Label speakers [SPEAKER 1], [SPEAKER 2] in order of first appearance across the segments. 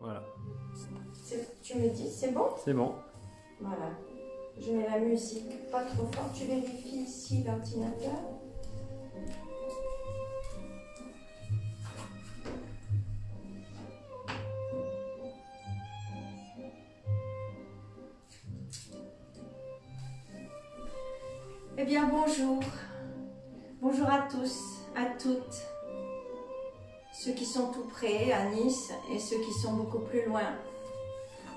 [SPEAKER 1] Voilà.
[SPEAKER 2] Tu me dis, c'est bon?
[SPEAKER 1] C'est bon.
[SPEAKER 2] Voilà. Je mets la musique pas trop fort. Tu vérifies ici l'ordinateur. Eh bien, bonjour. Bonjour à tous, à toutes. Ceux qui sont tout près, à Nice, et ceux qui sont beaucoup plus loin.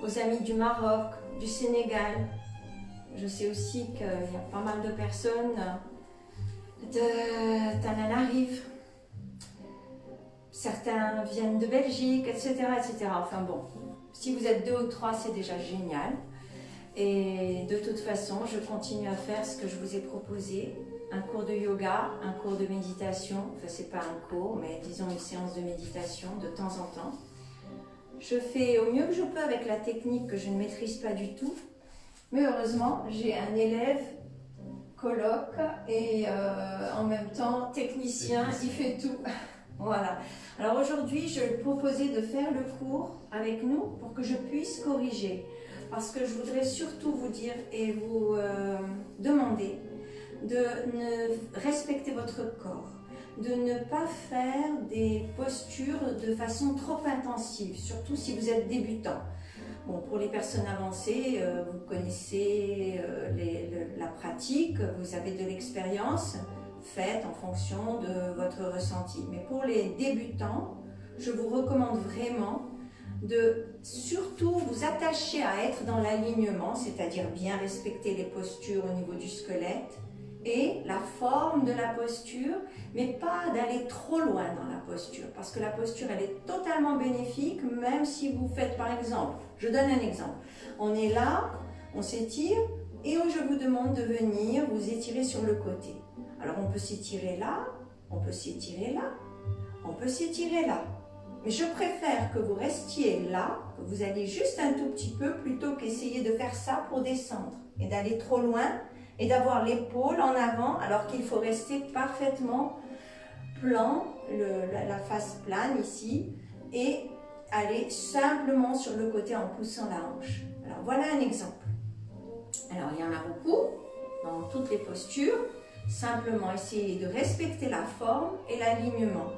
[SPEAKER 2] Aux amis du Maroc, du Sénégal. Je sais aussi qu'il y a pas mal de personnes de Tananarive. Certains viennent de Belgique, etc., etc. Enfin bon, si vous êtes 2 ou 3, c'est déjà génial. Et de toute façon, je continue à faire ce que je vous ai proposé. Un cours de yoga, un cours de méditation. Enfin, c'est pas un cours, mais disons une séance de méditation de temps en temps. Je fais au mieux que je peux avec la technique que je ne maîtrise pas du tout. Mais heureusement, j'ai un élève coloc et en même temps technicien, il fait tout. Voilà. Alors aujourd'hui, je vais proposer de faire le cours avec nous pour que je puisse corriger. Parce que je voudrais surtout vous dire et vous demander de respecter votre corps, de ne pas faire des postures de façon trop intensive, surtout si vous êtes débutant. Bon, pour les personnes avancées, vous connaissez la pratique, vous avez de l'expérience, faites en fonction de votre ressenti. Mais pour les débutants, je vous recommande vraiment de surtout vous attacher à être dans l'alignement, c'est-à-dire bien respecter les postures au niveau du squelette et la forme de la posture, mais pas d'aller trop loin dans la posture, parce que la posture, elle est totalement bénéfique, même si vous faites par exemple, je donne un exemple, on est là, on s'étire, et je vous demande de venir vous étirer sur le côté. Alors on peut s'étirer là, on peut s'étirer là, on peut s'étirer là. Mais je préfère que vous restiez là, que vous alliez juste un tout petit peu, plutôt qu'essayer de faire ça pour descendre et d'aller trop loin et d'avoir l'épaule en avant alors qu'il faut rester parfaitement plan, la face plane ici et aller simplement sur le côté en poussant la hanche. Alors voilà un exemple. Alors il y en a beaucoup dans toutes les postures. Simplement essayer de respecter la forme et l'alignement.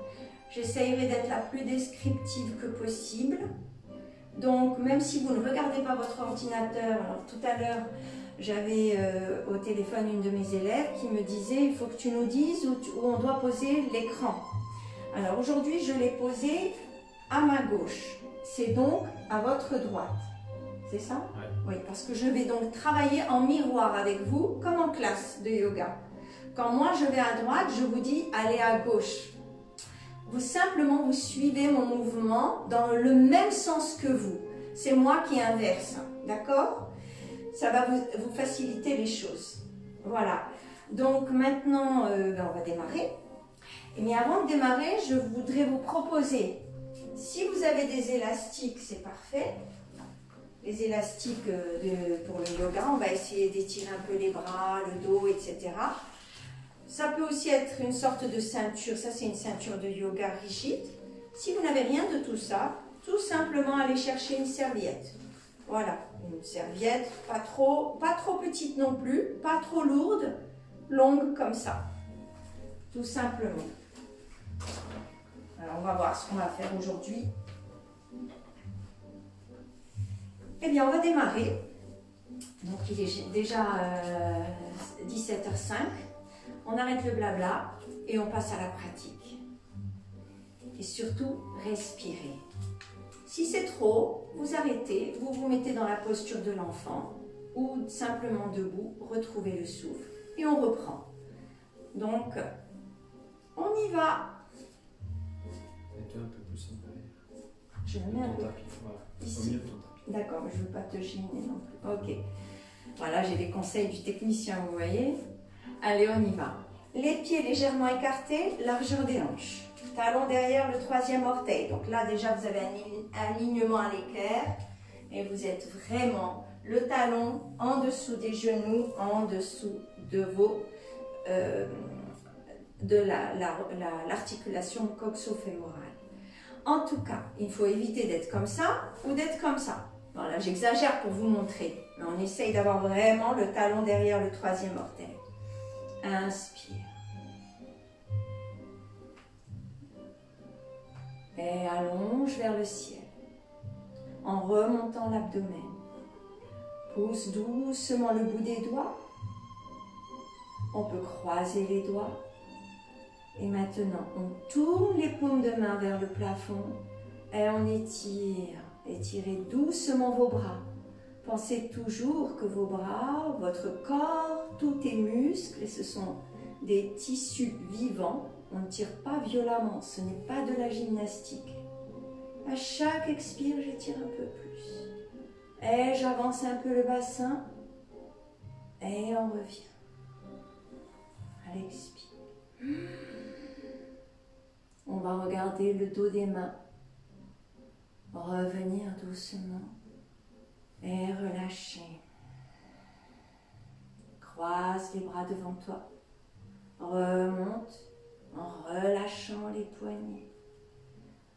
[SPEAKER 2] J'essayerai d'être la plus descriptive que possible. Donc, même si vous ne regardez pas votre ordinateur, alors tout à l'heure, j'avais au téléphone une de mes élèves qui me disait « il faut que tu nous dises où on doit poser l'écran ». Alors aujourd'hui, je l'ai posé à ma gauche. C'est donc à votre droite. C'est ça?
[SPEAKER 1] Ouais.
[SPEAKER 2] Oui, parce que je vais donc travailler en miroir avec vous, comme en classe de yoga. Quand moi je vais à droite, je vous dis « allez à gauche ». Vous simplement, vous suivez mon mouvement dans le même sens que vous. C'est moi qui inverse, d'accord? Ça va vous faciliter les choses. Voilà. Donc maintenant, on va démarrer. Mais avant de démarrer, je voudrais vous proposer, si vous avez des élastiques, c'est parfait. Les élastiques pour le yoga, on va essayer d'étirer un peu les bras, le dos, etc. Ça peut aussi être une sorte de ceinture, ça c'est une ceinture de yoga rigide. Si vous n'avez rien de tout ça, tout simplement allez chercher une serviette. Voilà, une serviette, pas trop petite non plus, pas trop lourde, longue comme ça. Tout simplement. Alors on va voir ce qu'on va faire aujourd'hui. Eh bien on va démarrer. Donc il est déjà 17h05. On arrête le blabla et on passe à la pratique. Et surtout, respirez. Si c'est trop, vous arrêtez, vous vous mettez dans la posture de l'enfant ou simplement debout, retrouvez le souffle et on reprend. Donc, on y va.
[SPEAKER 1] Mets-toi un peu plus en arrière.
[SPEAKER 2] Je me mets un peu
[SPEAKER 1] Voilà.
[SPEAKER 2] ici.
[SPEAKER 1] Au milieu de ton tapis.
[SPEAKER 2] D'accord, mais je ne veux pas te gêner non plus. Ok. Voilà, j'ai les conseils du technicien, vous voyez. Allez, on y va. Les pieds légèrement écartés, largeur des hanches. Talon derrière le 3e orteil. Donc là, déjà, vous avez un alignement à l'équerre. Et vous êtes vraiment le talon en dessous des genoux, en dessous de vos... de l'articulation coxo-fémorale. En tout cas, il faut éviter d'être comme ça ou d'être comme ça. Voilà, j'exagère pour vous montrer. Mais on essaye d'avoir vraiment le talon derrière le troisième orteil. Inspire. Et allonge vers le ciel. En remontant l'abdomen. Pousse doucement le bout des doigts. On peut croiser les doigts. Et maintenant, on tourne les paumes de main vers le plafond et on étire. Étirez doucement vos bras. Pensez toujours que vos bras, votre corps, tout est muscle et ce sont des tissus vivants. On ne tire pas violemment, ce n'est pas de la gymnastique. À chaque expire, j'étire un peu plus. Et j'avance un peu le bassin et on revient. À l'expire. On va regarder le dos des mains. Revenir doucement et relâcher. Croise les bras devant toi. Remonte en relâchant les poignets.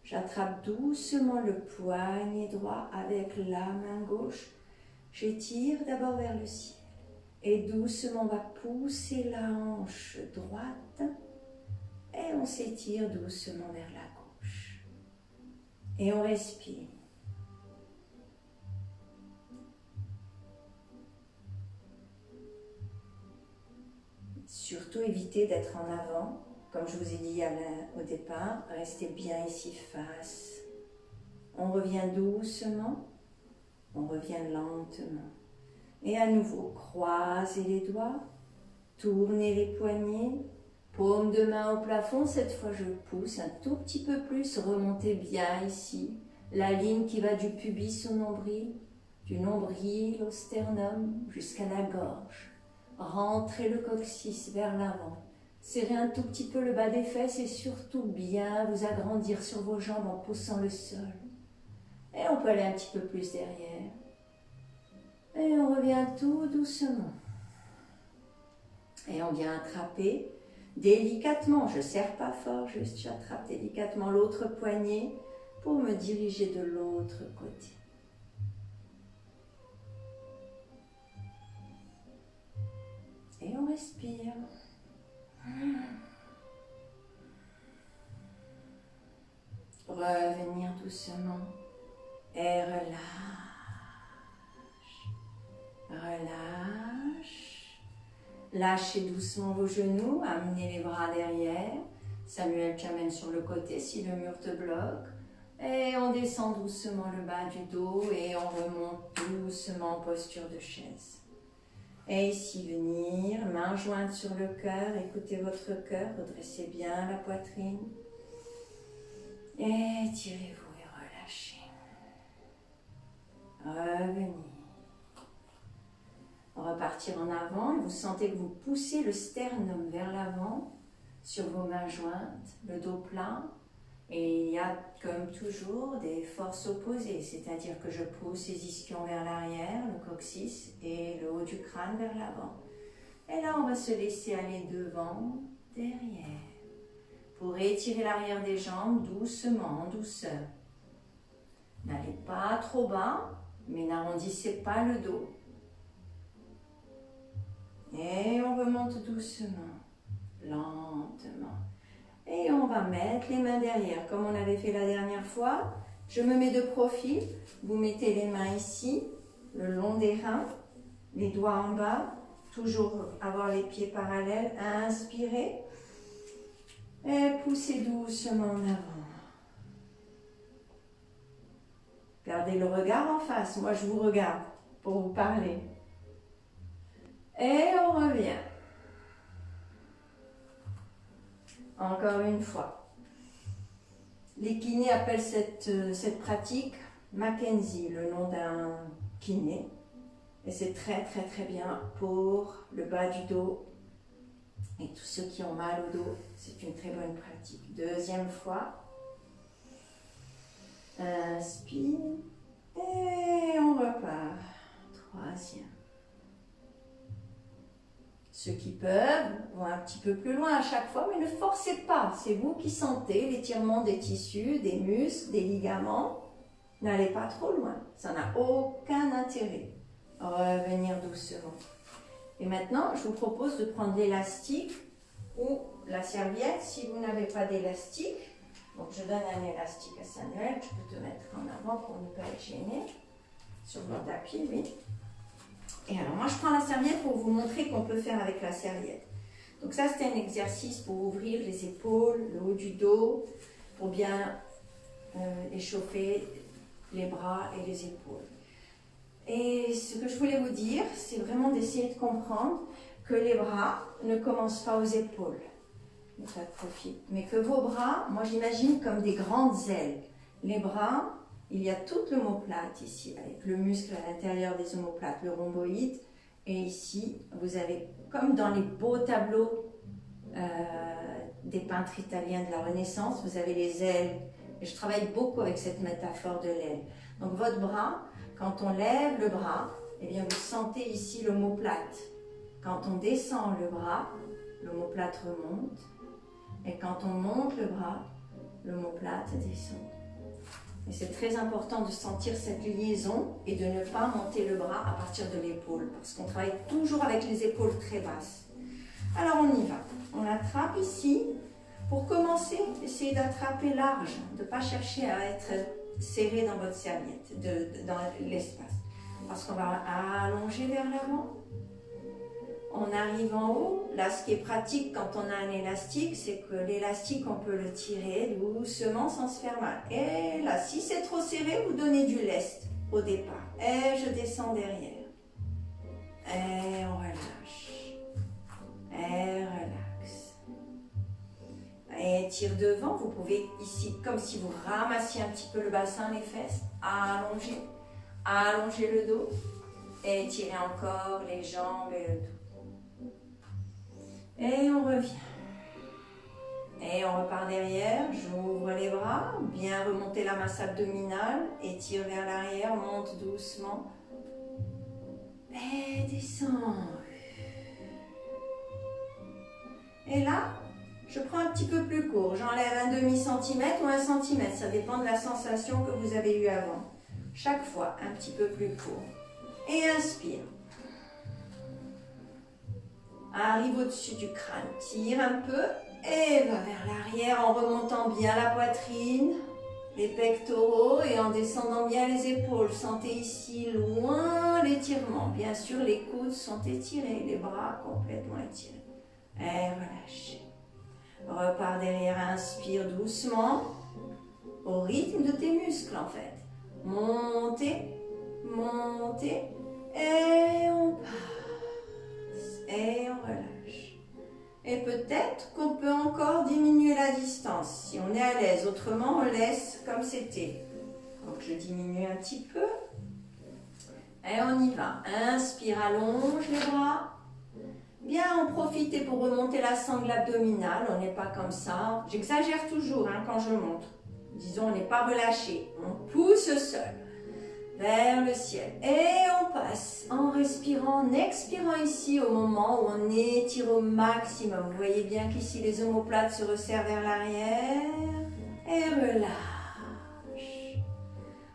[SPEAKER 2] J'attrape doucement le poignet droit avec la main gauche. J'étire d'abord vers le ciel. Et doucement, on va pousser la hanche droite. Et on s'étire doucement vers la gauche. Et on respire. Surtout évitez d'être en avant. Comme je vous ai dit au départ, restez bien ici face. On revient doucement. On revient lentement. Et à nouveau, croisez les doigts. Tournez les poignets. Paume de main au plafond, cette fois je pousse un tout petit peu plus, remontez bien ici, la ligne qui va du pubis au nombril, du nombril au sternum jusqu'à la gorge. Rentrez le coccyx vers l'avant, serrez un tout petit peu le bas des fesses et surtout bien vous agrandir sur vos jambes en poussant le sol. Et on peut aller un petit peu plus derrière. Et on revient tout doucement. Et on vient attraper délicatement, je ne serre pas fort, juste j'attrape délicatement l'autre poignet pour me diriger de l'autre côté. Et on respire. Revenir doucement et relâche. Relâche. Lâchez doucement vos genoux, amenez les bras derrière. Samuel t'amène sur le côté si le mur te bloque. Et on descend doucement le bas du dos et on remonte doucement en posture de chaise. Et ici, venir, main jointe sur le cœur, écoutez votre cœur, redressez bien la poitrine. Et tirez-vous et relâchez. Revenez. Repartir en avant et vous sentez que vous poussez le sternum vers l'avant sur vos mains jointes, le dos plein. Et il y a comme toujours des forces opposées, c'est-à-dire que je pousse les ischions vers l'arrière, le coccyx et le haut du crâne vers l'avant. Et là, on va se laisser aller devant, derrière, pour étirer l'arrière des jambes doucement, en douceur. N'allez pas trop bas, mais n'arrondissez pas le dos. Et on remonte doucement, lentement. Et on va mettre les mains derrière, comme on avait fait la dernière fois. Je me mets de profil. Vous mettez les mains ici, le long des reins, les doigts en bas. Toujours avoir les pieds parallèles. Inspirez. Et poussez doucement en avant. Gardez le regard en face. Moi, je vous regarde pour vous parler. Et on revient. Encore une fois. Les kinés appellent cette pratique Mackenzie, le nom d'un kiné. Et c'est très très très bien pour le bas du dos et tous ceux qui ont mal au dos. C'est une très bonne pratique. Deuxième fois. Inspire. Et on repart. Troisième. Ceux qui peuvent vont un petit peu plus loin à chaque fois, mais ne forcez pas. C'est vous qui sentez l'étirement des tissus, des muscles, des ligaments. N'allez pas trop loin. Ça n'a aucun intérêt. Revenir doucement. Et maintenant, je vous propose de prendre l'élastique ou la serviette si vous n'avez pas d'élastique. Donc, je donne un élastique à Samuel. Tu peux te mettre en avant pour ne pas être gêné. Sur le tapis, oui. Et alors, moi, je prends la serviette pour vous montrer qu'on peut faire avec la serviette. Donc ça, c'était un exercice pour ouvrir les épaules, le haut du dos, pour bien échauffer les bras et les épaules. Et ce que je voulais vous dire, c'est vraiment d'essayer de comprendre que les bras ne commencent pas aux épaules. Ça profite. Mais que vos bras, moi j'imagine comme des grandes ailes. Les bras, il y a toute l'omoplate ici, avec le muscle à l'intérieur des omoplates, le rhomboïde. Et ici, vous avez, comme dans les beaux tableaux des peintres italiens de la Renaissance, vous avez les ailes. Et je travaille beaucoup avec cette métaphore de l'aile. Donc votre bras, quand on lève le bras, eh bien vous sentez ici l'omoplate. Quand on descend le bras, l'omoplate remonte. Et quand on monte le bras, l'omoplate descend. Et c'est très important de sentir cette liaison et de ne pas monter le bras à partir de l'épaule, parce qu'on travaille toujours avec les épaules très basses. Alors on y va. On attrape ici. Pour commencer, essayez d'attraper large, de ne pas chercher à être serré dans votre serviette, dans l'espace. Parce qu'on va allonger vers l'avant. On arrive en haut. Là, ce qui est pratique quand on a un élastique, c'est que l'élastique, on peut le tirer doucement sans se faire mal. Et là, si c'est trop serré, vous donnez du lest au départ. Et je descends derrière. Et on relâche. Et relax. Et tire devant. Vous pouvez ici, comme si vous ramassiez un petit peu le bassin, les fesses, allonger. Allonger le dos. Et tirer encore les jambes et le dos. Et on revient. Et on repart derrière. J'ouvre les bras. Bien remonter la masse abdominale. Étire vers l'arrière. Monte doucement. Et descend. Et là, je prends un petit peu plus court. J'enlève un demi-centimètre ou 1 centimètre. Ça dépend de la sensation que vous avez eue avant. Chaque fois, un petit peu plus court. Et inspire. Arrive au-dessus du crâne, tire un peu et va vers l'arrière en remontant bien la poitrine, les pectoraux et en descendant bien les épaules. Sentez ici loin l'étirement. Bien sûr, les coudes sont étirés, les bras complètement étirés. Et relâchez. Repars derrière, inspire doucement, au rythme de tes muscles en fait. Montez, montez et on passe. Et on relâche. Et peut-être qu'on peut encore diminuer la distance si on est à l'aise. Autrement, on laisse comme c'était. Donc, je diminue un petit peu. Et on y va. Inspire, allonge les bras. Bien en profiter pour remonter la sangle abdominale. On n'est pas comme ça. J'exagère toujours quand je montre. Disons, on n'est pas relâché. On pousse seul. Vers le ciel. Et on passe en respirant, en expirant ici au moment où on étire au maximum. Vous voyez bien qu'ici les omoplates se resserrent vers l'arrière. Et relâche.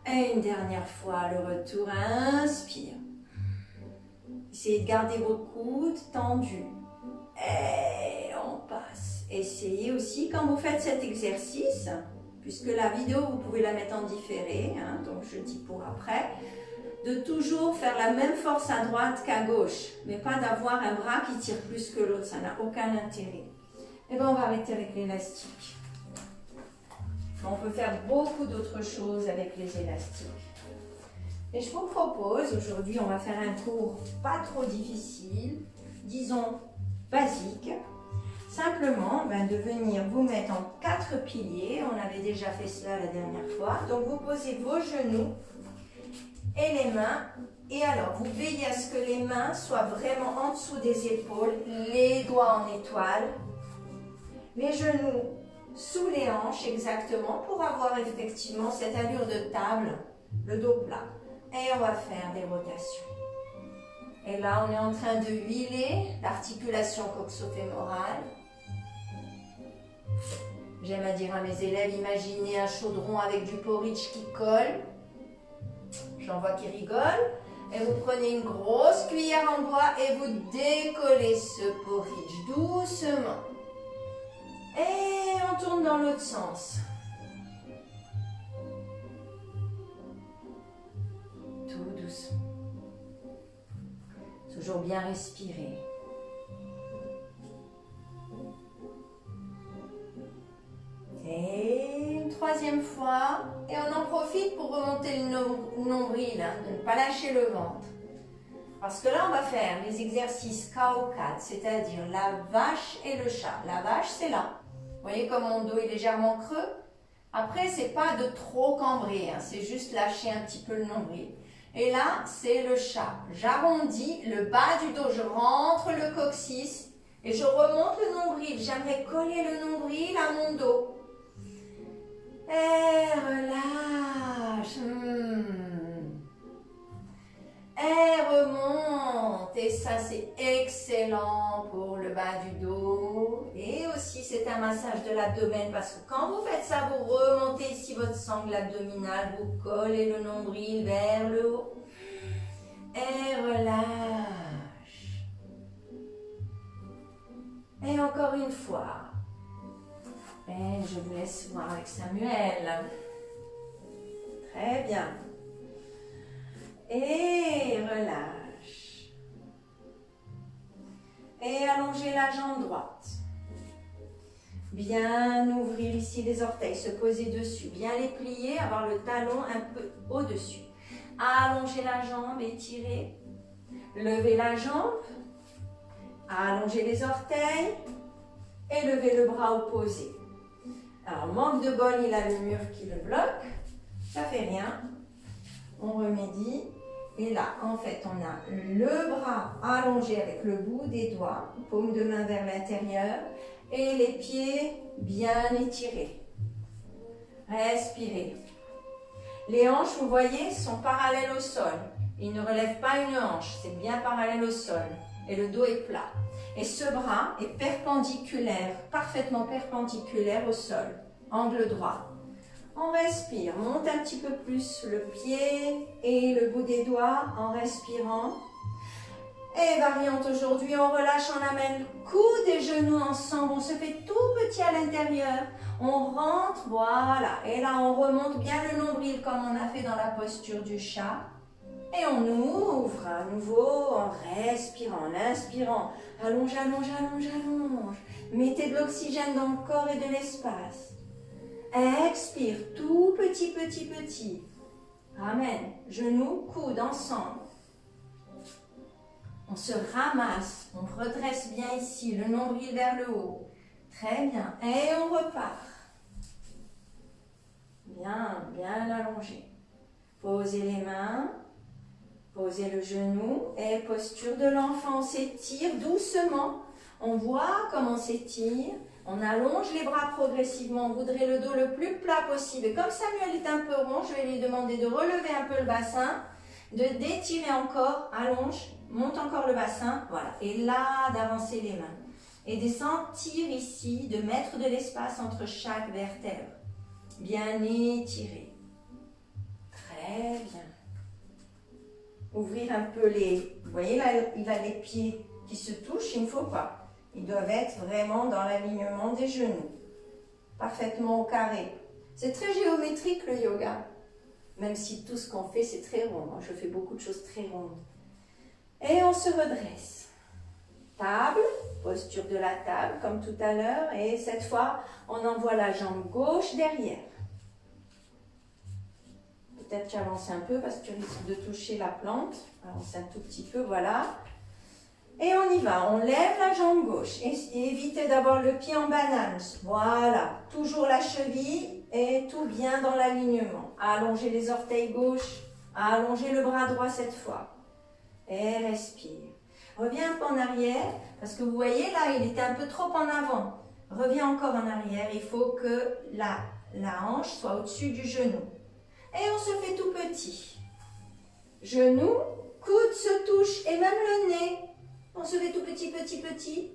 [SPEAKER 2] Et une dernière fois, le retour. Inspire. Essayez de garder vos coudes tendus. Et on passe. Essayez aussi quand vous faites cet exercice, puisque la vidéo, vous pouvez la mettre en différé, donc je dis pour après, de toujours faire la même force à droite qu'à gauche, mais pas d'avoir un bras qui tire plus que l'autre, ça n'a aucun intérêt. Et bien, on va arrêter avec l'élastique. On peut faire beaucoup d'autres choses avec les élastiques. Et je vous propose, aujourd'hui, on va faire un cours pas trop difficile, disons basique. Simplement, de venir vous mettre en 4 piliers. On avait déjà fait cela la dernière fois. Donc, vous posez vos genoux et les mains. Et alors, vous veillez à ce que les mains soient vraiment en dessous des épaules, les doigts en étoile, les genoux sous les hanches exactement pour avoir effectivement cette allure de table, le dos plat. Et on va faire des rotations. Et là, on est en train de huiler l'articulation coxo-fémorale. J'aime à dire à mes élèves, imaginez un chaudron avec du porridge qui colle. J'en vois qui rigolent. Et vous prenez une grosse cuillère en bois et vous décollez ce porridge doucement. Et on tourne dans l'autre sens. Tout doucement. Toujours bien respirer. Et une troisième fois. Et on en profite pour remonter le nombril, hein, de ne pas lâcher le ventre. Parce que là, on va faire les exercices KO4, c'est-à-dire la vache et le chat. La vache, c'est là. Vous voyez comme mon dos est légèrement creux. Après, c'est pas de trop cambrer, hein, c'est juste lâcher un petit peu le nombril. Et là, c'est le chat. J'arrondis le bas du dos, je rentre le coccyx et je remonte le nombril. J'aimerais coller le nombril à mon dos. Et relâche. Et remonte. Et ça, c'est excellent pour le bas du dos. Et aussi, c'est un massage de l'abdomen parce que quand vous faites ça, vous remontez ici votre sangle abdominale. Vous collez le nombril vers le haut. Et relâche. Et encore une fois. Et je vous laisse voir avec Samuel. Très bien. Et relâche. Et allongez la jambe droite. Bien ouvrir ici les orteils, se poser dessus. Bien les plier, avoir le talon un peu au-dessus. Allongez la jambe, étirez. Levez la jambe. Allongez les orteils. Et levez le bras opposé. Alors, manque de bol, il a le mur qui le bloque. Ça fait rien. On remédie. Et là, en fait, on a le bras allongé avec le bout des doigts, paume de main vers l'intérieur, et les pieds bien étirés. Respirez. Les hanches, vous voyez, sont parallèles au sol. Ils ne relèvent pas une hanche, c'est bien parallèle au sol. Et le dos est plat. Et ce bras est perpendiculaire, parfaitement perpendiculaire au sol, angle droit. On respire, monte un petit peu plus le pied et le bout des doigts en respirant. Et variante aujourd'hui, on relâche, on amène le coude et genoux ensemble, on se fait tout petit à l'intérieur. On rentre, voilà, et là on remonte bien le nombril comme on a fait dans la posture du chat. Et on ouvre à nouveau en respirant, en inspirant. Allonge, allonge, allonge, allonge. Mettez de l'oxygène dans le corps et de l'espace. Expire, tout petit, petit, petit. Ramène, genoux, coudes ensemble. On se ramasse, on redresse bien ici, le nombril vers le haut. Très bien. Et on repart. Bien, bien allongé. Posez les mains. Posez le genou et posture de l'enfant. On s'étire doucement. On voit comment on s'étire. On allonge les bras progressivement. Vous voudrez le dos le plus plat possible. Et comme Samuel est un peu rond, je vais lui demander de relever un peu le bassin, de d'étirer encore, allonge, monte encore le bassin. Voilà. Et là, d'avancer les mains. Et de sentir ici, de mettre de l'espace entre chaque vertèbre. Bien étiré. Très bien. Ouvrir un peu les... Vous voyez là, il a les pieds qui se touchent, il ne faut pas. Ils doivent être vraiment dans l'alignement des genoux. Parfaitement au carré. C'est très géométrique le yoga. Même si tout ce qu'on fait, c'est très rond. Moi, je fais beaucoup de choses très rondes. Et on se redresse. Table, posture de la table, comme tout à l'heure. Et cette fois, on envoie la jambe gauche derrière. Peut-être tu avances un peu parce que tu risques de toucher la plante. Avance un tout petit peu, voilà. Et on y va. On lève la jambe gauche. Et évitez d'abord le pied en banane. Voilà. Toujours la cheville et tout bien dans l'alignement. Allongez les orteils gauche. Allongez le bras droit cette fois. Et respire. Reviens un peu en arrière parce que vous voyez là, il était un peu trop en avant. Reviens encore en arrière. Il faut que la hanche soit au-dessus du genou. Et on se fait tout petit. Genou, coude se touchent et même le nez. On se fait tout petit, petit, petit.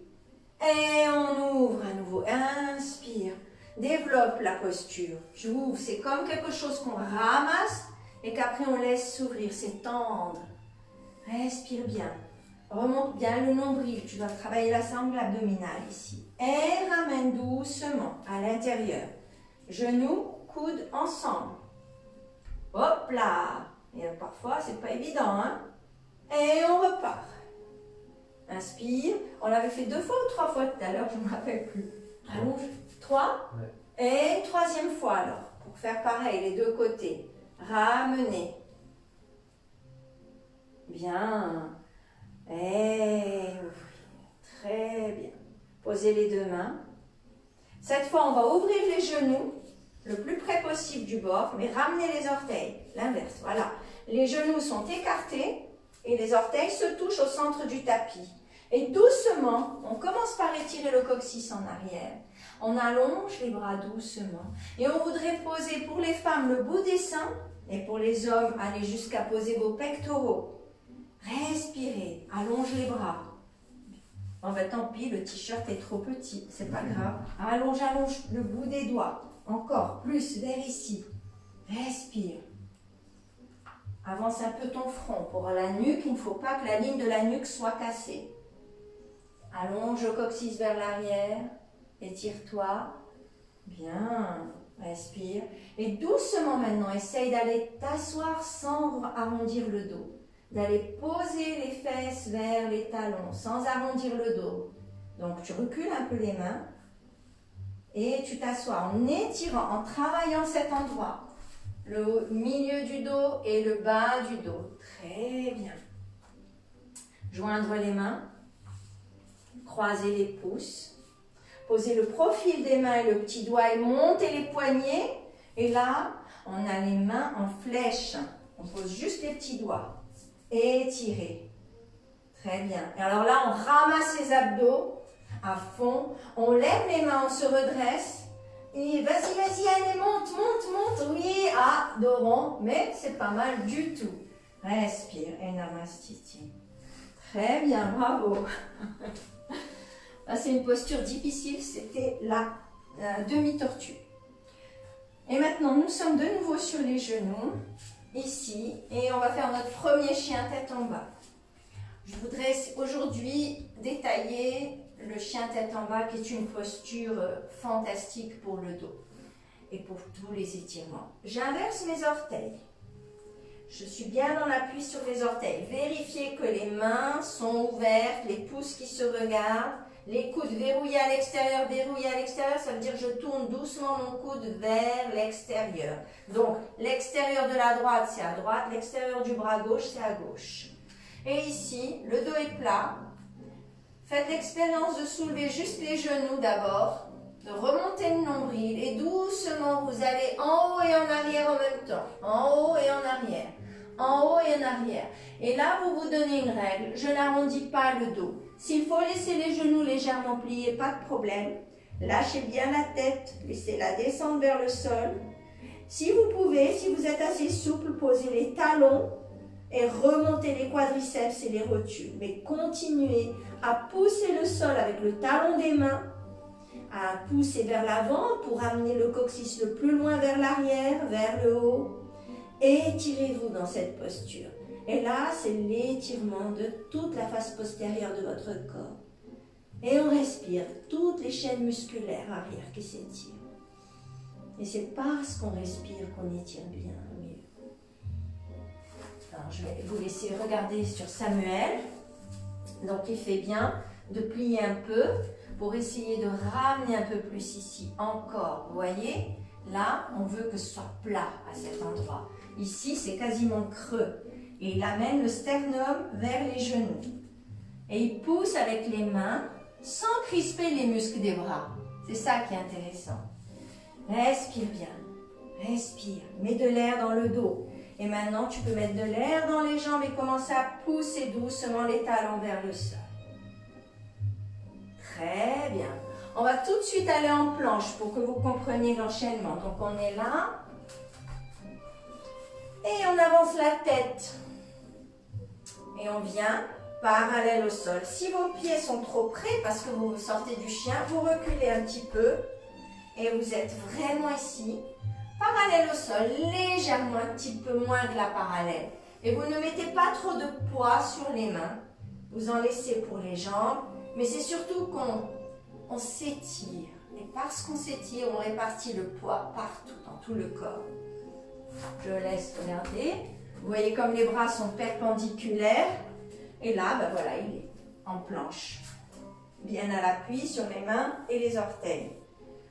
[SPEAKER 2] Et on ouvre à nouveau. Inspire. Développe la posture. J'ouvre. C'est comme quelque chose qu'on ramasse et qu'après on laisse s'ouvrir. C'est tendre. Respire bien. Remonte bien le nombril. Tu dois travailler la sangle abdominale ici. Et ramène doucement à l'intérieur. Genoux, coudes ensemble. Hop là. Et parfois, c'est pas évident, hein? Et on repart. Inspire. On l'avait fait 2 fois ou 3 fois tout à l'heure, je ne me rappelle plus. Allonge. 3. Ouais. Et une 3e fois alors. Pour faire pareil, les 2 côtés. Ramenez. Bien. Et ouvrez. Très bien. Posez les 2 mains. Cette fois, on va ouvrir les genoux le plus près possible du bord, mais ramenez les orteils. L'inverse, voilà. Les genoux sont écartés et les orteils se touchent au centre du tapis. Et doucement, on commence par étirer le coccyx en arrière. On allonge les bras doucement. Et on voudrait poser pour les femmes le bout des seins et pour les hommes, allez jusqu'à poser vos pectoraux. Respirez, allonge les bras. En fait, tant pis, le t-shirt est trop petit, c'est pas grave. Allonge, allonge le bout des doigts. Encore plus, vers ici. Respire. Avance un peu ton front. Pour la nuque, il ne faut pas que la ligne de la nuque soit cassée. Allonge le coccyx vers l'arrière. Étire-toi. Bien. Respire. Et doucement maintenant, essaye d'aller t'asseoir sans arrondir le dos. D'aller poser les fesses vers les talons sans arrondir le dos. Donc, tu recules un peu les mains. Et tu t'assois en étirant, en travaillant cet endroit. Le milieu du dos et le bas du dos. Très bien. Joindre les mains. Croiser les pouces. Poser le profil des mains et le petit doigt et monter les poignets. Et là, on a les mains en flèche. On pose juste les petits doigts. Étirer. Très bien. Et alors là, on ramasse les abdos à fond. On lève les mains, on se redresse. Et vas-y, vas-y, allez, monte, monte, monte. Oui, adorons, mais c'est pas mal du tout. Respire et namastiti. Très bien, bravo. Là, c'est une posture difficile, c'était la demi-tortue. Et maintenant, nous sommes de nouveau sur les genoux, ici, et on va faire notre premier chien tête en bas. Je voudrais aujourd'hui détailler le chien tête en bas qui est une posture fantastique pour le dos et pour tous les étirements. J'inverse mes orteils. Je suis bien dans l'appui sur les orteils. Vérifiez que les mains sont ouvertes, les pouces qui se regardent, les coudes verrouillés à l'extérieur, ça veut dire que je tourne doucement mon coude vers l'extérieur. Donc l'extérieur de la droite c'est à droite, l'extérieur du bras gauche c'est à gauche. Et ici, le dos est plat. Faites l'expérience de soulever juste les genoux d'abord, de remonter le nombril et doucement vous allez en haut et en arrière en même temps. En haut et en arrière. En haut et en arrière. Et là, vous vous donnez une règle. Je n'arrondis pas le dos. S'il faut laisser les genoux légèrement pliés, pas de problème. Lâchez bien la tête. Laissez-la descendre vers le sol. Si vous pouvez, si vous êtes assez souple, posez les talons et remontez les quadriceps et les rotules. Mais continuez à pousser le sol avec le talon des mains, à pousser vers l'avant pour amener le coccyx le plus loin vers l'arrière, vers le haut. Étirez-vous dans cette posture. Et là, c'est l'étirement de toute la face postérieure de votre corps. Et on respire toutes les chaînes musculaires arrière qui s'étirent. Et c'est parce qu'on respire qu'on étire bien mieux. Alors, je vais vous laisser regarder sur Samuel. Donc, il fait bien de plier un peu pour essayer de ramener un peu plus ici. Encore, vous voyez? Là, on veut que ce soit plat à cet endroit. Ici, c'est quasiment creux. Et il amène le sternum vers les genoux. Et il pousse avec les mains sans crisper les muscles des bras. C'est ça qui est intéressant. Respire bien. Respire. Mets de l'air dans le dos. Et maintenant, tu peux mettre de l'air dans les jambes et commencer à pousser doucement les talons vers le sol. Très bien. On va tout de suite aller en planche pour que vous compreniez l'enchaînement. Donc, on est là. Et on avance la tête. Et on vient parallèle au sol. Si vos pieds sont trop près parce que vous sortez du chien, vous reculez un petit peu et vous êtes vraiment ici. Parallèle au sol, légèrement, un petit peu moins que la parallèle. Et vous ne mettez pas trop de poids sur les mains. Vous en laissez pour les jambes, mais c'est surtout qu'on s'étire. Et parce qu'on s'étire, on répartit le poids partout, dans tout le corps. Je laisse regarder. Vous voyez comme les bras sont perpendiculaires. Et là, ben voilà, il est en planche. Bien à l'appui sur les mains et les orteils.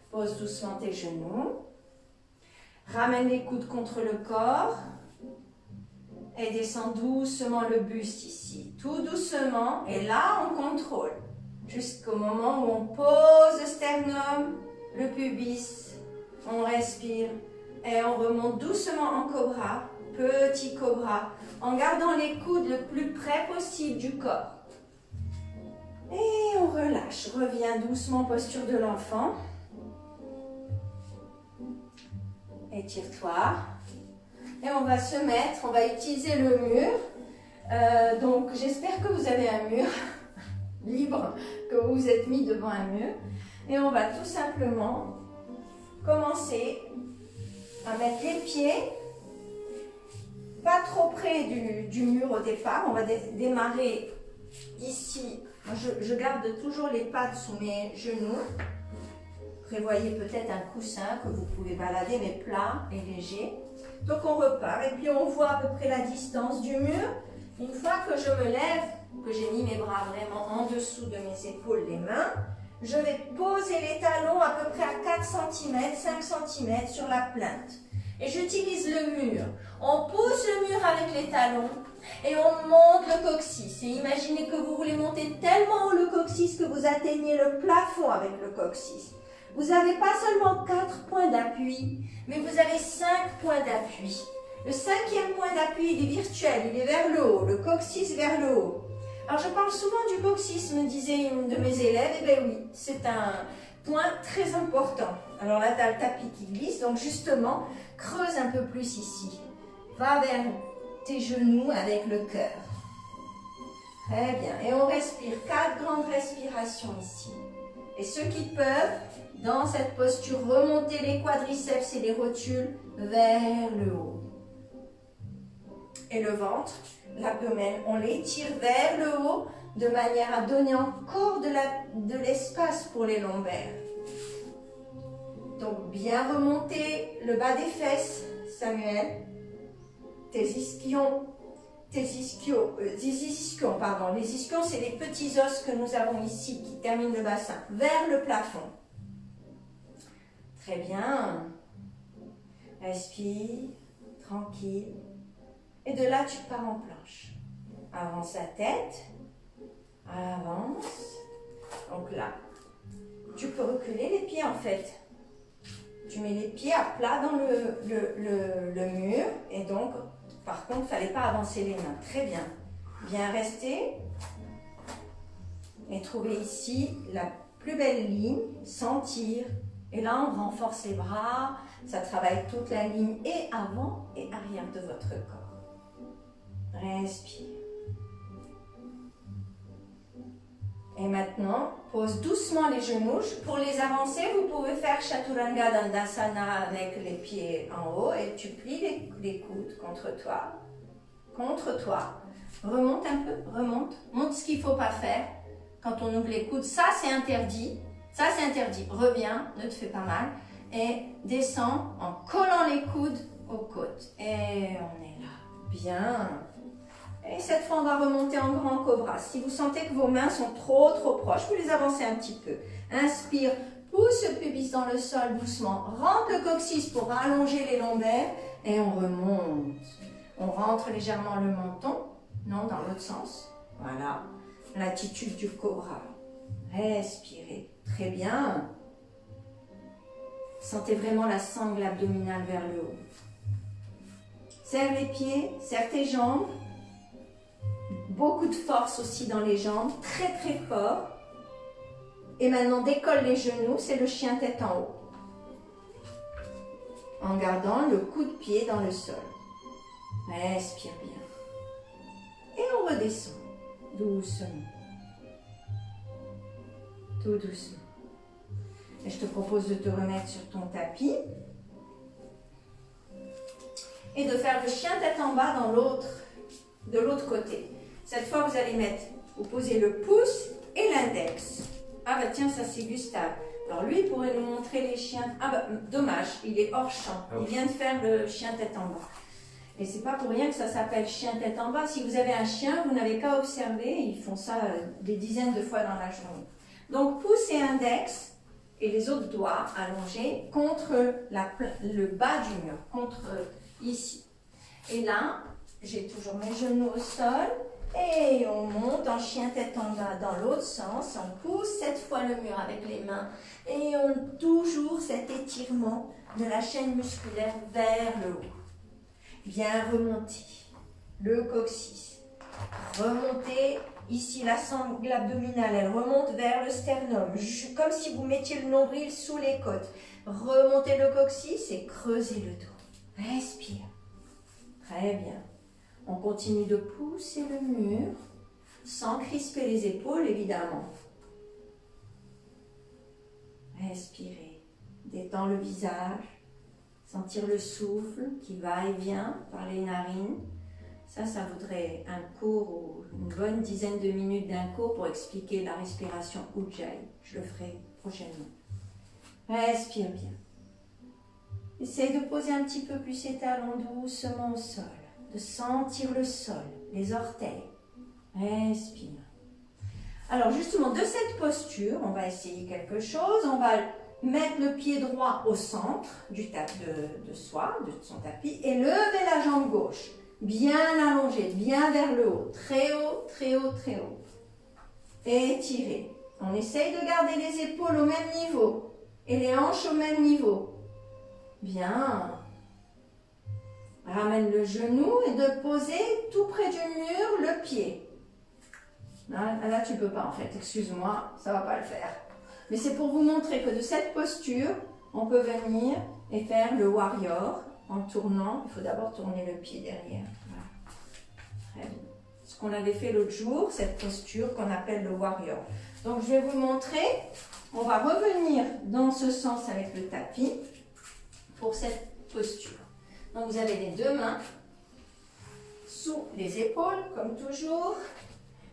[SPEAKER 2] Pose doucement tes genoux. Ramène les coudes contre le corps. Et descends doucement le buste ici. Tout doucement. Et là, on contrôle. Jusqu'au moment où on pose le sternum, le pubis. On respire. Et on remonte doucement en cobra. Petit cobra. En gardant les coudes le plus près possible du corps. Et on relâche. Reviens doucement, posture de l'enfant. Étire-toi. Et on va se mettre, on va utiliser le mur. Donc j'espère que vous avez un mur libre, que vous vous êtes mis devant un mur. Et on va tout simplement commencer à mettre les pieds pas trop près du mur au départ. On va démarrer ici. Moi, je garde toujours les pattes sous mes genoux. Prévoyez peut-être un coussin que vous pouvez balader, mais plat et léger. Donc on repart et puis on voit à peu près la distance du mur. Une fois que je me lève, que j'ai mis mes bras vraiment en dessous de mes épaules, les mains, je vais poser les talons à peu près à 4 cm, 5 cm sur la plinthe. Et j'utilise le mur. On pousse le mur avec les talons et on monte le coccyx. Et imaginez que vous voulez monter tellement haut le coccyx que vous atteignez le plafond avec le coccyx. Vous n'avez pas seulement 4 points d'appui, mais vous avez 5 points d'appui. Le 5e point d'appui, il est virtuel, il est vers le haut, le coccyx vers le haut. Alors je parle souvent du coccyx, me disait une de mes élèves. Eh bien oui, c'est un point très important. Alors là, tu as le tapis qui glisse, donc justement, creuse un peu plus ici. Va vers tes genoux avec le cœur. Très bien. Et on respire 4 grandes respirations ici. Et ceux qui peuvent, dans cette posture, remonter les quadriceps et les rotules vers le haut. Et le ventre, l'abdomen, on l'étire vers le haut de manière à donner encore de l'espace pour les lombaires. Donc bien remonter le bas des fesses, Samuel. Les ischions, pardon. Les ischions, c'est les petits os que nous avons ici qui terminent le bassin, vers le plafond. Très bien. Respire, tranquille. Et de là, tu pars en planche. Avance la tête. Avance. Donc là, tu peux reculer les pieds en fait. Tu mets les pieds à plat dans le mur. Et donc, par contre, il ne fallait pas avancer les mains. Très bien. Bien rester. Et trouver ici la plus belle ligne. Sentir. Et là, on renforce les bras. Ça travaille toute la ligne et avant et arrière de votre corps. Respire. Et maintenant, pose doucement les genoux. Pour les avancer, vous pouvez faire Chaturanga Dandasana avec les pieds en haut et tu plies les coudes contre toi. Contre toi. Remonte un peu, remonte. Montre ce qu'il ne faut pas faire quand on ouvre les coudes. Ça, c'est interdit. Ça, c'est interdit. Reviens, ne te fais pas mal. Et descends en collant les coudes aux côtes. Et on est là. Bien. Et cette fois, on va remonter en grand cobra. Si vous sentez que vos mains sont trop proches, vous les avancez un petit peu. Inspire, pousse le pubis dans le sol doucement. Rentre le coccyx pour allonger les lombaires. Et on remonte. On rentre légèrement le menton. Non, dans l'autre sens. Voilà. L'attitude du cobra. Respirez. Très bien. Sentez vraiment la sangle abdominale vers le haut. Serre les pieds, serre tes jambes. Beaucoup de force aussi dans les jambes, très très fort. Et maintenant, décolle les genoux, c'est le chien tête en haut. En gardant le coup de pied dans le sol. Respire bien. Et on on redescend. Doucement. Tout doucement. Et je te propose de te remettre sur ton tapis et de faire le chien tête en bas de l'autre côté. Cette fois, vous allez vous posez le pouce et l'index. Ah bah tiens, ça c'est Gustave. Alors lui, il pourrait nous montrer les chiens. Ah bah dommage, il est hors champ. Il vient de faire le chien tête en bas. Et c'est pas pour rien que ça s'appelle chien tête en bas. Si vous avez un chien, vous n'avez qu'à observer. Ils font ça des dizaines de fois dans la journée. Donc pouce et index et les autres doigts allongés contre le bas du mur, contre ici. Et là, j'ai toujours mes genoux au sol. Et on monte en chien tête en bas dans l'autre sens. On pousse cette fois le mur avec les mains. Et on toujours cet étirement de la chaîne musculaire vers le haut. Bien remonter le coccyx. Remonter ici la sangle abdominale. Elle remonte vers le sternum. Comme si vous mettiez le nombril sous les côtes. Remontez le coccyx et creusez le dos. Respire. Très bien. On continue de pousser le mur, sans crisper les épaules, évidemment. Respirez. Détends le visage. Sentir le souffle qui va et vient par les narines. Ça voudrait un cours ou une bonne dizaine de minutes d'un cours pour expliquer la respiration Ujjayi. Je le ferai prochainement. Respire bien. Essaye de poser un petit peu plus ses talons doucement au sol. De sentir le sol, les orteils. Respire. Alors justement, de cette posture, on va essayer quelque chose. On va mettre le pied droit au centre de son tapis et lever la jambe gauche. Bien allongée, bien vers le haut. Très haut, très haut, très haut. Étirer. On essaye de garder les épaules au même niveau et les hanches au même niveau. Bien. Ramène le genou et de poser tout près du mur le pied. Là tu ne peux pas en fait, excuse-moi, ça ne va pas le faire. Mais c'est pour vous montrer que de cette posture, on peut venir et faire le warrior en tournant. Il faut d'abord tourner le pied derrière. Voilà. Très bien. Ce qu'on avait fait l'autre jour, cette posture qu'on appelle le warrior. Donc je vais vous montrer. On va revenir dans ce sens avec le tapis pour cette posture. Donc vous avez les deux mains sous les épaules, comme toujours.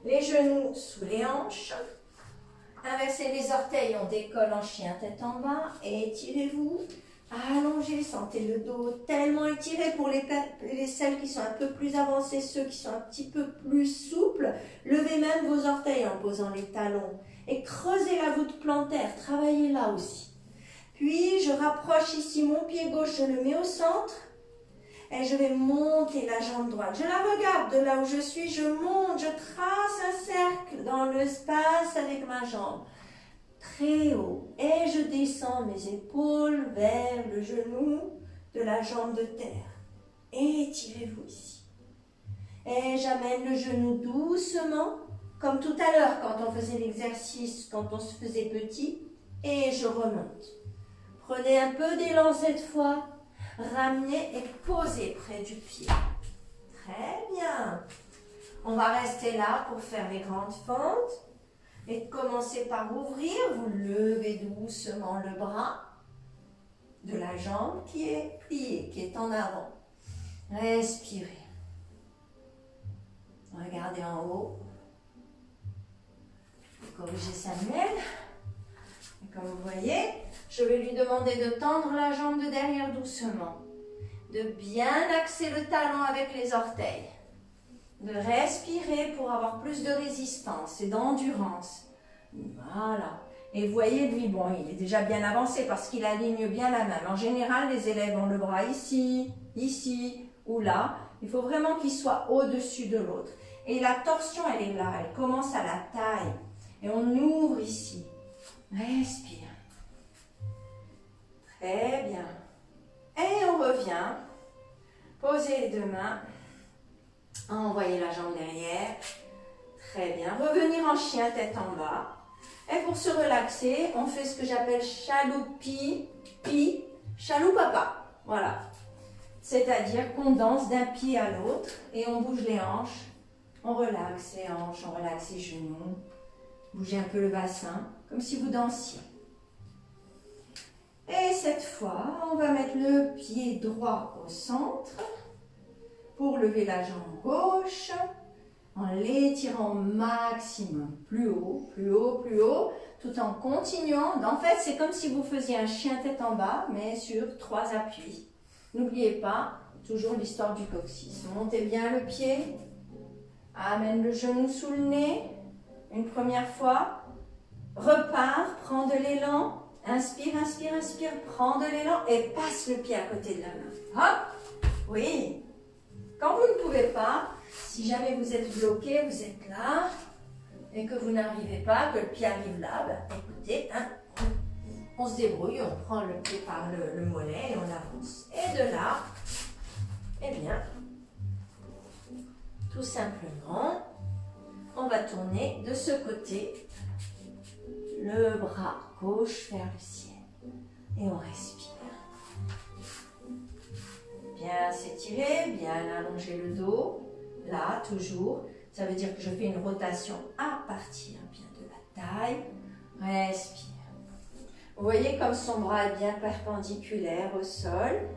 [SPEAKER 2] Les genoux sous les hanches. Inversez les orteils, on décolle en chien tête en bas. Et étirez-vous. Allongez, sentez le dos tellement étiré pour celles qui sont un peu plus avancées, ceux qui sont un petit peu plus souples. Levez même vos orteils en posant les talons. Et creusez la voûte plantaire, travaillez là aussi. Puis je rapproche ici mon pied gauche, je le mets au centre. Et je vais monter la jambe droite. Je la regarde de là où je suis, je monte, je trace un cercle dans l'espace avec ma jambe. Très haut. Et je descends mes épaules vers le genou de la jambe de terre. Étirez-vous ici. Et j'amène le genou doucement, comme tout à l'heure quand on faisait l'exercice, quand on se faisait petit. Et je remonte. Prenez un peu d'élan cette fois. Ramenez et posez près du pied. Très bien. On va rester là pour faire les grandes fentes. Et commencez par ouvrir. Vous levez doucement le bras de la jambe qui est pliée, qui est en avant. Respirez. Regardez en haut. Corrigez Samuel. Et comme vous voyez, je vais lui demander de tendre la jambe de derrière doucement, de bien axer le talon avec les orteils, de respirer pour avoir plus de résistance et d'endurance. Voilà. Et vous voyez, lui, bon, il est déjà bien avancé parce qu'il aligne bien la main. En général, les élèves ont le bras ici, ici ou là. Il faut vraiment qu'il soit au-dessus de l'autre. Et la torsion, elle est là, elle commence à la taille. Et on ouvre ici. Respire. Très bien. Et on revient. Posez les deux mains. Envoyez la jambe derrière. Très bien. Revenir en chien, tête en bas. Et pour se relaxer, on fait ce que j'appelle chaloupi, pi, chaloupapa. Voilà. C'est-à-dire qu'on danse d'un pied à l'autre et on bouge les hanches On relaxe les hanches, on relaxe les genoux. Bougez un peu le bassin, comme si vous dansiez. Et cette fois, on va mettre le pied droit au centre pour lever la jambe gauche en l'étirant au maximum. Plus haut, plus haut, plus haut, tout en continuant. En fait, c'est comme si vous faisiez un chien tête en bas, mais sur 3 appuis. N'oubliez pas, toujours l'histoire du coccyx. Montez bien le pied. Amène le genou sous le nez. Une première fois. Repars, prends de l'élan. Inspire, inspire, inspire, prends de l'élan et passe le pied à côté de la main. Hop! Oui. Quand vous ne pouvez pas, si jamais vous êtes bloqué, vous êtes là et que vous n'arrivez pas, que le pied arrive là, ben, écoutez, hein, on se débrouille, on prend le pied par le mollet et on avance. Et de là, eh bien, tout simplement, on va tourner de ce côté le bras gauche vers le ciel et on respire. Bien s'étirer, bien allonger le dos, là toujours. Ça veut dire que je fais une rotation à partir bien de la taille. Respire. Vous voyez comme son bras est bien perpendiculaire au sol,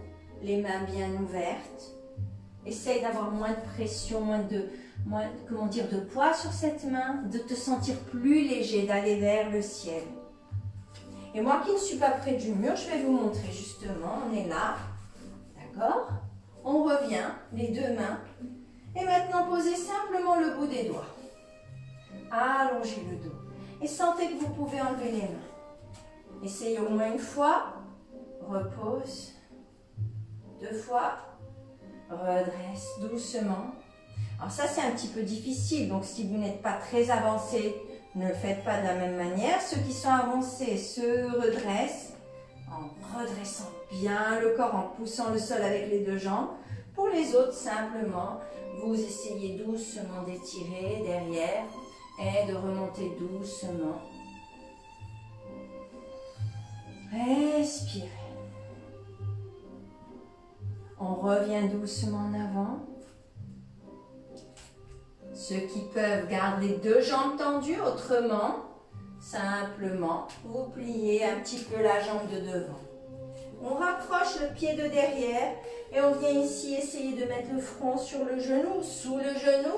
[SPEAKER 2] les mains bien ouvertes. Essaye d'avoir moins de pression, moins de poids sur cette main, de te sentir plus léger, d'aller vers le ciel. Et moi qui ne suis pas près du mur, je vais vous montrer justement, on est là, d'accord? On revient, les 2 mains, et maintenant posez simplement le bout des doigts. Allongez le dos, et sentez que vous pouvez enlever les mains. Essayez au moins une fois, repose, 2 fois, redresse doucement. Alors ça c'est un petit peu difficile, donc si vous n'êtes pas très avancé, ne le faites pas de la même manière. Ceux qui sont avancés se redressent en redressant bien le corps, en poussant le sol avec les 2 jambes. Pour les autres, simplement, vous essayez doucement d'étirer derrière et de remonter doucement. Respirez. On revient doucement en avant. Ceux qui peuvent gardent les 2 jambes tendues, autrement, simplement, vous pliez un petit peu la jambe de devant. On rapproche le pied de derrière et on vient ici essayer de mettre le front sur le genou, sous le genou.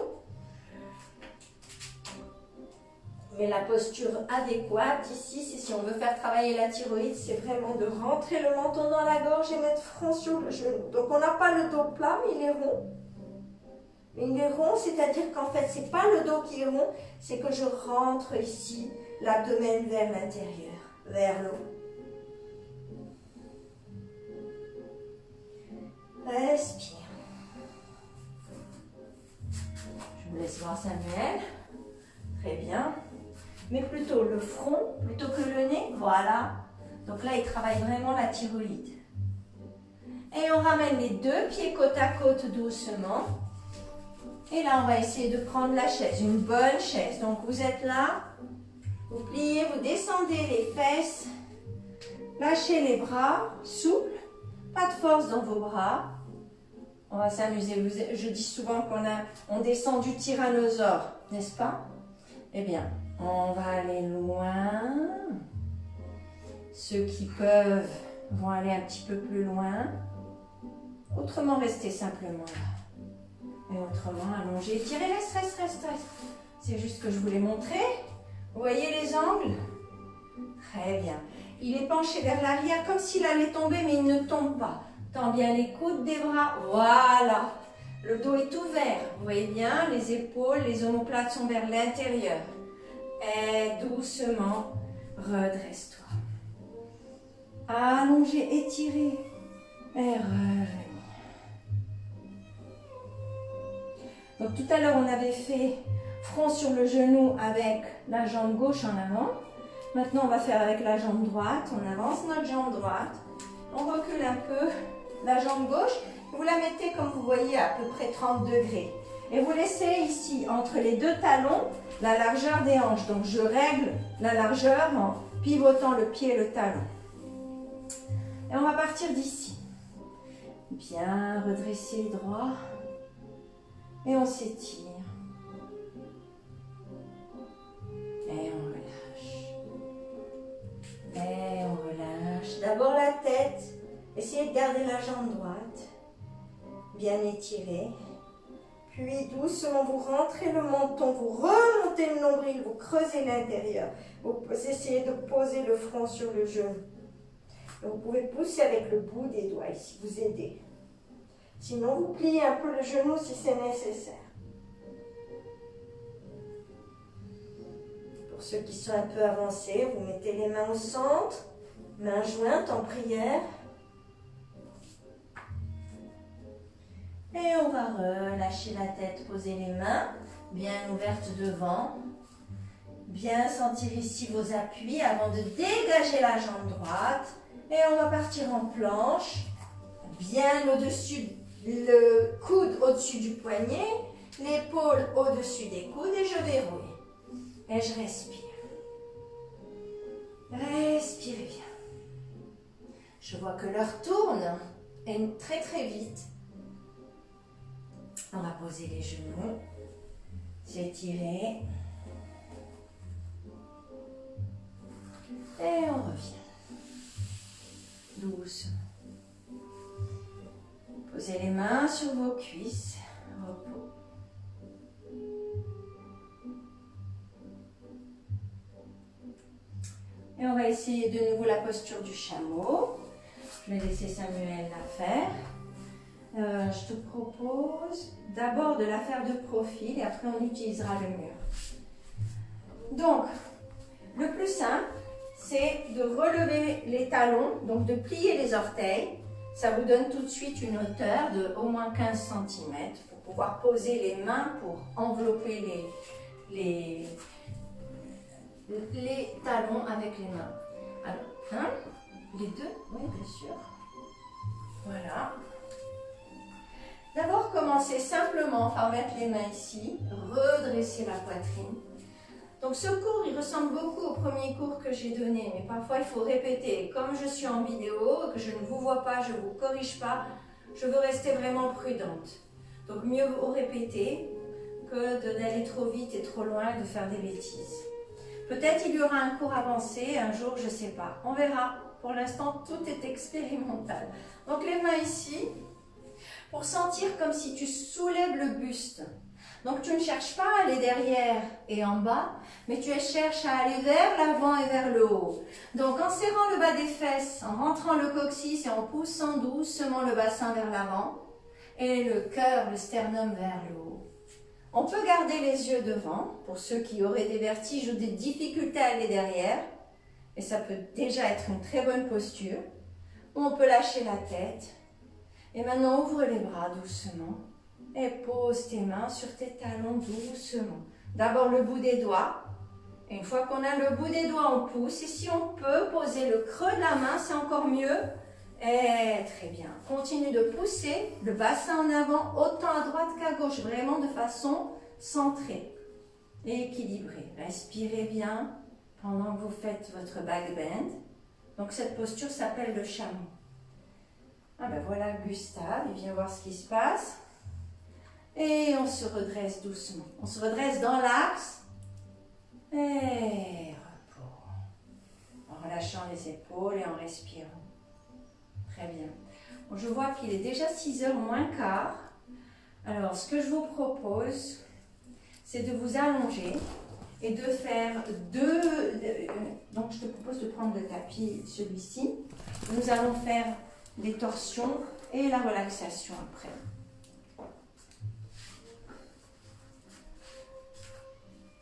[SPEAKER 2] Mais la posture adéquate ici, c'est si on veut faire travailler la thyroïde, c'est vraiment de rentrer le menton dans la gorge et mettre front sur le genou. Donc on n'a pas le dos plat, mais il est rond. Il est rond, c'est-à-dire qu'en fait, c'est pas le dos qui est rond, c'est que je rentre ici, l'abdomen vers l'intérieur, vers le haut. Respire. Je vous laisse voir Samuel. Très bien. Mais plutôt le front, plutôt que le nez. Voilà. Donc là, il travaille vraiment la thyroïde. Et on ramène les 2 pieds côte à côte doucement. Et là, on va essayer de prendre la chaise, une bonne chaise. Donc, vous êtes là, vous pliez, vous descendez les fesses, lâchez les bras, souple, pas de force dans vos bras. On va s'amuser. Je dis souvent qu'on descend du tyrannosaure, n'est-ce pas? Eh bien, on va aller loin. Ceux qui peuvent vont aller un petit peu plus loin. Autrement, restez simplement là. Et autrement, allongez, tirez, reste. C'est juste que je voulais montrer. Vous voyez les angles? Très bien. Il est penché vers l'arrière comme s'il allait tomber, mais il ne tombe pas. Tends bien les coudes des bras. Voilà. Le dos est ouvert. Vous voyez bien, les épaules, les omoplates sont vers l'intérieur. Et doucement, redresse-toi. Allongez, étirez. Et revenez. Donc tout à l'heure, on avait fait front sur le genou avec la jambe gauche en avant. Maintenant, on va faire avec la jambe droite. On avance notre jambe droite. On recule un peu la jambe gauche. Vous la mettez, comme vous voyez, à peu près 30 degrés. Et vous laissez ici, entre les 2 talons, la largeur des hanches. Donc, je règle la largeur en pivotant le pied et le talon. Et on va partir d'ici. Bien redresser droit. Et on s'étire.
[SPEAKER 3] étirez. Puis doucement, vous rentrez le menton, vous remontez le nombril, vous creusez l'intérieur. Vous essayez de poser le front sur le genou. Vous pouvez pousser avec le bout des doigts ici, vous aidez. Sinon, vous pliez un peu le genou si c'est nécessaire. Pour ceux qui sont un peu avancés, vous mettez les mains au centre, mains jointes en prière. Et on va relâcher la tête, poser les mains bien ouvertes devant. Bien sentir ici vos appuis avant de dégager la jambe droite. Et on va partir en planche, bien au-dessus, le coude au-dessus du poignet, l'épaule au-dessus des coudes et je verrouille. Et je respire. Respirez bien. Je vois que l'heure tourne et très très vite. On va poser les genoux, s'étirer. Et on revient. Doucement. Posez les mains sur vos cuisses. Repos. Et on va essayer de nouveau la posture du chameau. Je vais laisser Samuel la faire. Je te propose d'abord de la faire de profil et après on utilisera le mur. Donc, le plus simple, c'est de relever les talons, donc de plier les orteils. Ça vous donne tout de suite une hauteur de au moins 15 cm pour pouvoir poser les mains pour envelopper les talons avec les mains. Alors, les deux, oui bien sûr. Voilà. D'abord, commencez simplement par mettre les mains ici, redresser la poitrine. Donc ce cours, il ressemble beaucoup au premier cours que j'ai donné, mais parfois il faut répéter. Comme je suis en vidéo, que je ne vous vois pas, je ne vous corrige pas, je veux rester vraiment prudente. Donc mieux vaut répéter que d'aller trop vite et trop loin et de faire des bêtises. Peut-être il y aura un cours avancé un jour, je ne sais pas. On verra. Pour l'instant, tout est expérimental. Donc les mains ici, pour sentir comme si tu soulèves le buste. Donc tu ne cherches pas à aller derrière et en bas, mais tu cherches à aller vers l'avant et vers le haut. Donc en serrant le bas des fesses, en rentrant le coccyx et en poussant doucement le bassin vers l'avant et le cœur, le sternum vers le haut. On peut garder les yeux devant pour ceux qui auraient des vertiges ou des difficultés à aller derrière. Et ça peut déjà être une très bonne posture. Ou on peut lâcher la tête. Et maintenant ouvre les bras doucement. Et pose tes mains sur tes talons doucement. D'abord le bout des doigts. Et une fois qu'on a le bout des doigts, on pousse. Et si on peut poser le creux de la main, c'est encore mieux. Et très bien. Continue de pousser le bassin en avant, autant à droite qu'à gauche. Vraiment de façon centrée et équilibrée. Respirez bien pendant que vous faites votre back bend. Donc cette posture s'appelle le chameau. Ah ben voilà Gustave, il vient voir ce qui se passe. Et on se redresse doucement. On se redresse dans l'axe. Et repos. En relâchant les épaules et en respirant. Très bien. Bon, je vois qu'il est déjà 6h moins quart. Alors, ce que je vous propose, c'est de vous allonger et de faire donc, je te propose de prendre le tapis, celui-ci. Nous allons faire les torsions et la relaxation après.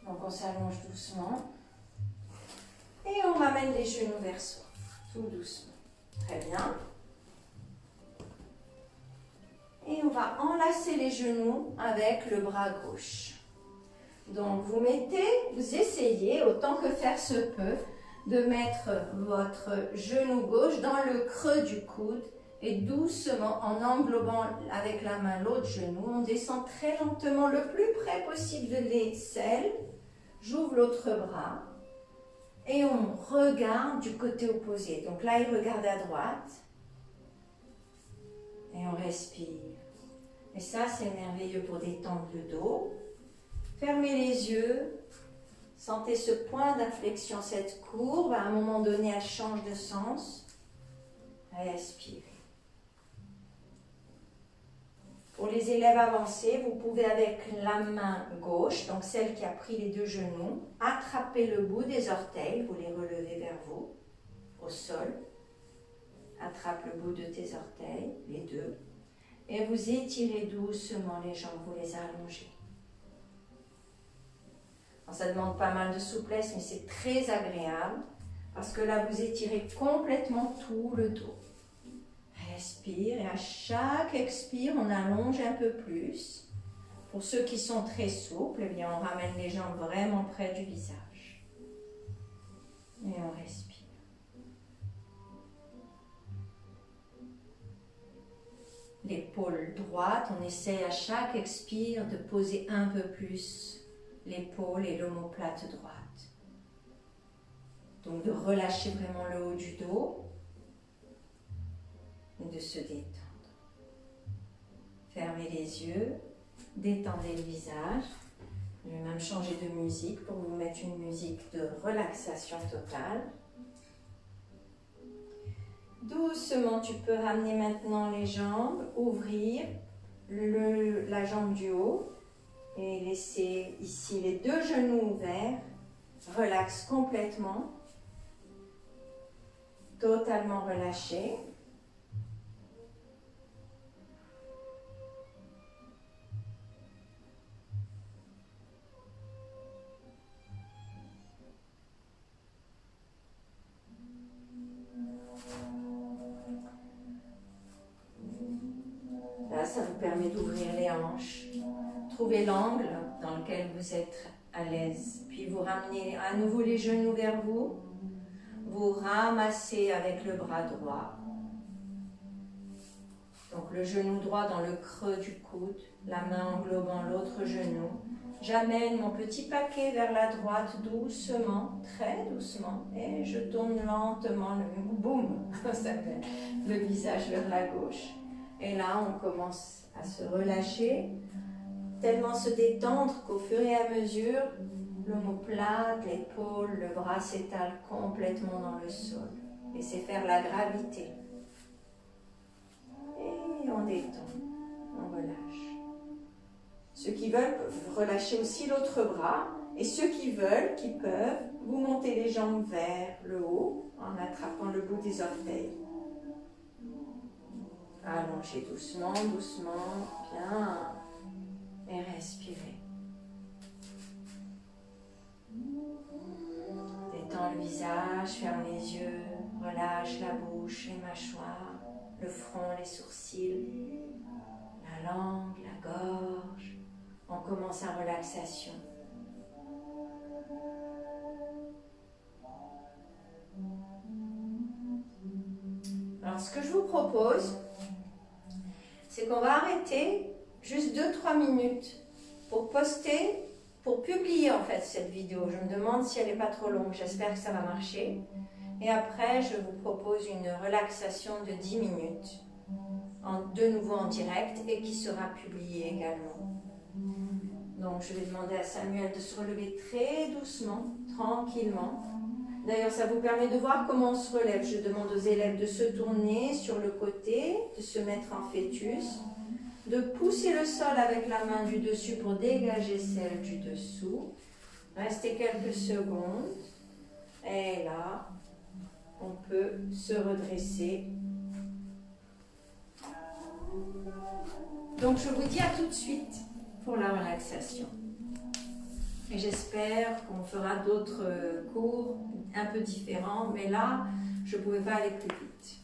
[SPEAKER 3] Donc on s'allonge doucement et on ramène les genoux vers soi, tout doucement. Très bien. Et on va enlacer les genoux avec le bras gauche. Donc vous essayez autant que faire se peut de mettre votre genou gauche dans le creux du coude et doucement en englobant avec la main l'autre genou, on descend très lentement le plus près possible de l'aisselle. J'ouvre l'autre bras et on regarde du côté opposé. Donc là, il regarde à droite et on respire. Et ça, c'est merveilleux pour détendre le dos. Fermez les yeux. Sentez ce point d'inflexion, cette courbe. À un moment donné, elle change de sens. Respirez.
[SPEAKER 2] Pour les élèves avancés, vous pouvez avec la main gauche, donc celle qui a pris les deux genoux, attraper le bout des orteils, vous les relevez vers vous, au sol. Attrape le bout de tes orteils, les deux, et vous étirez doucement les jambes, vous les allongez. Alors, ça demande pas mal de souplesse, mais c'est très agréable, parce que là, vous étirez complètement tout le dos. Respire, et à chaque expire, on allonge un peu plus. Pour ceux qui sont très souples, eh bien, on ramène les jambes vraiment près du visage. Et on respire. L'épaule droite, on essaie à chaque expire de poser un peu plus l'épaule et l'omoplate droite. Donc de relâcher vraiment le haut du dos et de se détendre. Fermez les yeux, détendez le visage. Je vais même changer de musique pour vous mettre une musique de relaxation totale. Doucement, tu peux ramener maintenant les jambes, ouvrir la jambe du haut et laisser ici les deux genoux ouverts. Relaxe complètement, totalement relâché. Là, ça vous permet d'ouvrir les hanches. Trouvez l'angle dans lequel vous êtes à l'aise. Puis vous ramenez à nouveau les genoux vers vous. Vous ramassez avec le bras droit. Donc le genou droit dans le creux du coude, la main englobant l'autre genou. J'amène mon petit paquet vers la droite doucement, très doucement, et je tourne lentement le visage vers la gauche. Et là, on commence à se relâcher, tellement se détendre qu'au fur et à mesure, l'omoplate, l'épaule, le bras s'étale complètement dans le sol. Laissez faire la gravité. Et on détend, on relâche. Ceux qui veulent peuvent relâcher aussi l'autre bras. Et ceux qui veulent, qui peuvent, vous montez les jambes vers le haut en attrapant le bout des orteils. Allongez doucement, doucement, bien. Et respirez. Détends le visage, ferme les yeux, relâche la bouche, les mâchoires, le front, les sourcils, la langue, la gorge. On commence la relaxation. Alors, ce que je vous propose, c'est qu'on va arrêter juste 2-3 minutes pour poster, pour publier en fait cette vidéo. Je me demande si elle n'est pas trop longue, j'espère que ça va marcher. Et après, je vous propose une relaxation de 10 minutes, de nouveau en direct et qui sera publiée également. Donc, je vais demander à Samuel de se relever très doucement, tranquillement. D'ailleurs, ça vous permet de voir comment on se relève. Je demande aux élèves de se tourner sur le côté, de se mettre en fœtus, de pousser le sol avec la main du dessus pour dégager celle du dessous. Restez quelques secondes. Et là, on peut se redresser. Donc, je vous dis à tout de suite pour la relaxation. Et j'espère qu'on fera d'autres cours un peu différents, mais là, je ne pouvais pas aller plus vite.